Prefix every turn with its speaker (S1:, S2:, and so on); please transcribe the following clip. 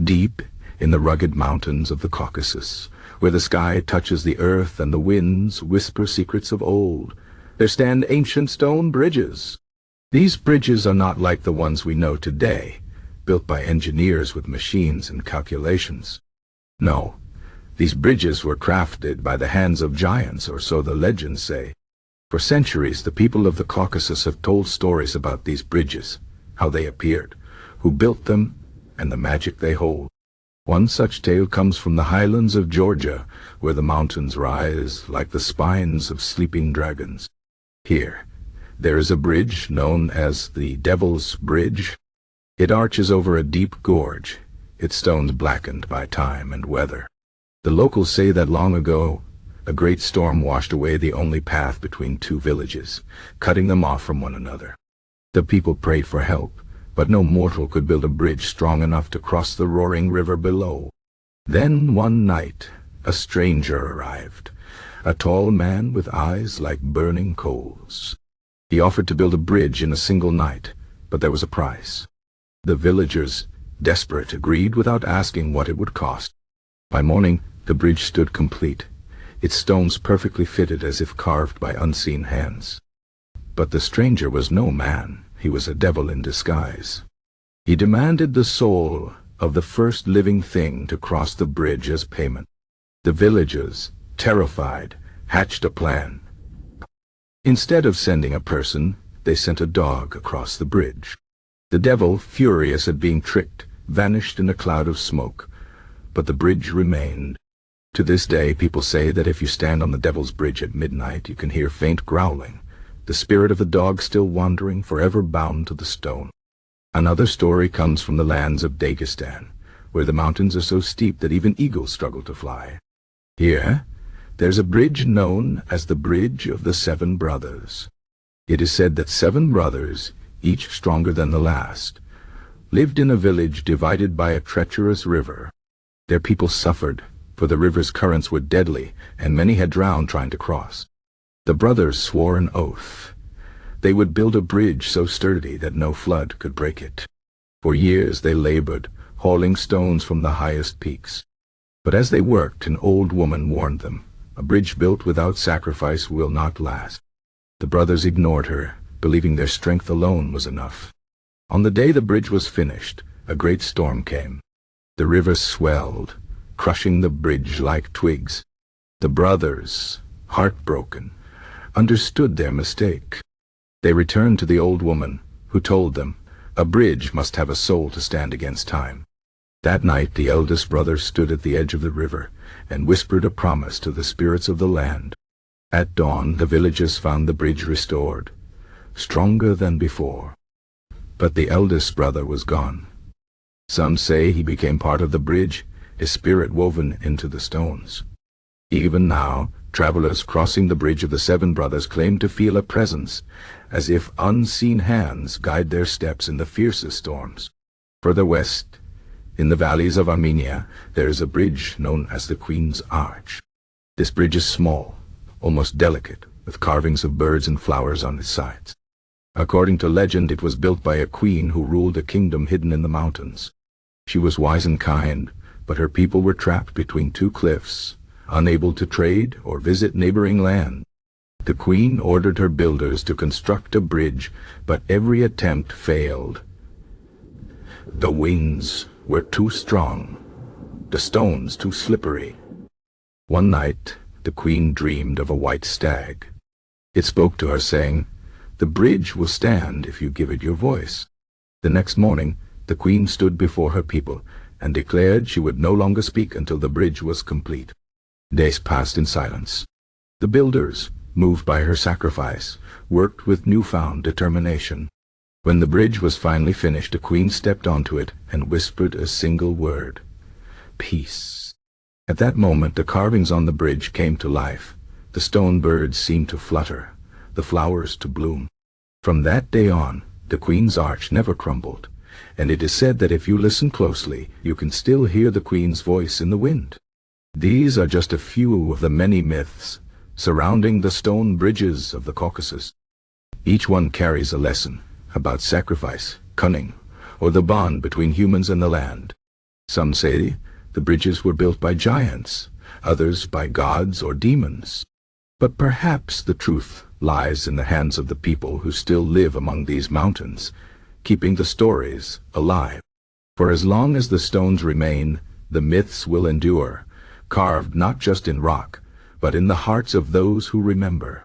S1: Deep in the rugged mountains of the Caucasus, where the sky touches the earth and the winds whisper secrets of old, there stand ancient stone bridges. These bridges are not like the ones we know today, built by engineers with machines and calculations. No, these bridges were crafted by the hands of giants, or so the legends say. For centuries, the people of the Caucasus have told stories about these bridges, how they appeared, who built them, and the magic they hold. One such tale comes from the highlands of Georgia, where the mountains rise like the spines of sleeping dragons. Here, there is a bridge known as the Devil's Bridge. It arches over a deep gorge, its stones blackened by time and weather. The locals say that long ago, a great storm washed away the only path between two villages, cutting them off from one another. The people prayed for help, but no mortal could build a bridge strong enough to cross the roaring river below. Then one night, a stranger arrived, a tall man with eyes like burning coals. He offered to build a bridge in a single night, but there was a price. The villagers, desperate, agreed without asking what it would cost. By morning, the bridge stood complete, its stones perfectly fitted as if carved by unseen hands. But the stranger was no man. He was a devil in disguise. He demanded the soul of the first living thing to cross the bridge as payment. The villagers, terrified, hatched a plan. Instead of sending a person, they sent a dog across the bridge. The devil, furious at being tricked, vanished in a cloud of smoke, but the bridge remained. To this day, people say that if you stand on the Devil's Bridge at midnight, you can hear faint growling, the spirit of the dog still wandering, forever bound to the stone. Another story comes from the lands of Dagestan, where the mountains are so steep that even eagles struggle to fly. Here, there's a bridge known as the Bridge of the Seven Brothers. It is said that 7 brothers, each stronger than the last, lived in a village divided by a treacherous river. Their people suffered, for the river's currents were deadly, and many had drowned trying to cross. The brothers swore an oath. They would build a bridge so sturdy that no flood could break it. For years they labored, hauling stones from the highest peaks. But as they worked, an old woman warned them, "A bridge built without sacrifice will not last." The brothers ignored her, believing their strength alone was enough. On the day the bridge was finished, a great storm came. The river swelled, crushing the bridge like twigs. The brothers, heartbroken, understood their mistake. They returned to the old woman, who told them, a bridge must have a soul to stand against time. That night the eldest brother stood at the edge of the river and whispered a promise to the spirits of the land. At dawn the villagers found the bridge restored, stronger than before. But the eldest brother was gone. Some say he became part of the bridge, his spirit woven into the stones. Even now, travelers crossing the Bridge of the 7 Brothers claim to feel a presence, as if unseen hands guide their steps in the fiercest storms. Further west, in the valleys of Armenia, there is a bridge known as the Queen's Arch. This bridge is small, almost delicate, with carvings of birds and flowers on its sides. According to legend, it was built by a queen who ruled a kingdom hidden in the mountains. She was wise and kind, but her people were trapped between 2 cliffs, unable to trade or visit neighboring land. The queen ordered her builders to construct a bridge, but every attempt failed. The winds were too strong, the stones too slippery. One night, the queen dreamed of a white stag. It spoke to her, saying, "The bridge will stand if you give it your voice." The next morning, the queen stood before her people and declared she would no longer speak until the bridge was complete. Days passed in silence. The builders, moved by her sacrifice, worked with newfound determination. When the bridge was finally finished, the queen stepped onto it and whispered a single word: peace. At that moment, the carvings on the bridge came to life. The stone birds seemed to flutter, the flowers to bloom. From that day on, the Queen's Arch never crumbled, and it is said that if you listen closely, you can still hear the Queen's voice in the wind. These are just a few of the many myths surrounding the stone bridges of the Caucasus. Each one carries a lesson about sacrifice, cunning, or the bond between humans and the land. Some say the bridges were built by giants, others by gods or demons. But perhaps the truth lies in the hands of the people who still live among these mountains, keeping the stories alive. For as long as the stones remain, the myths will endure, carved not just in rock, but in the hearts of those who remember.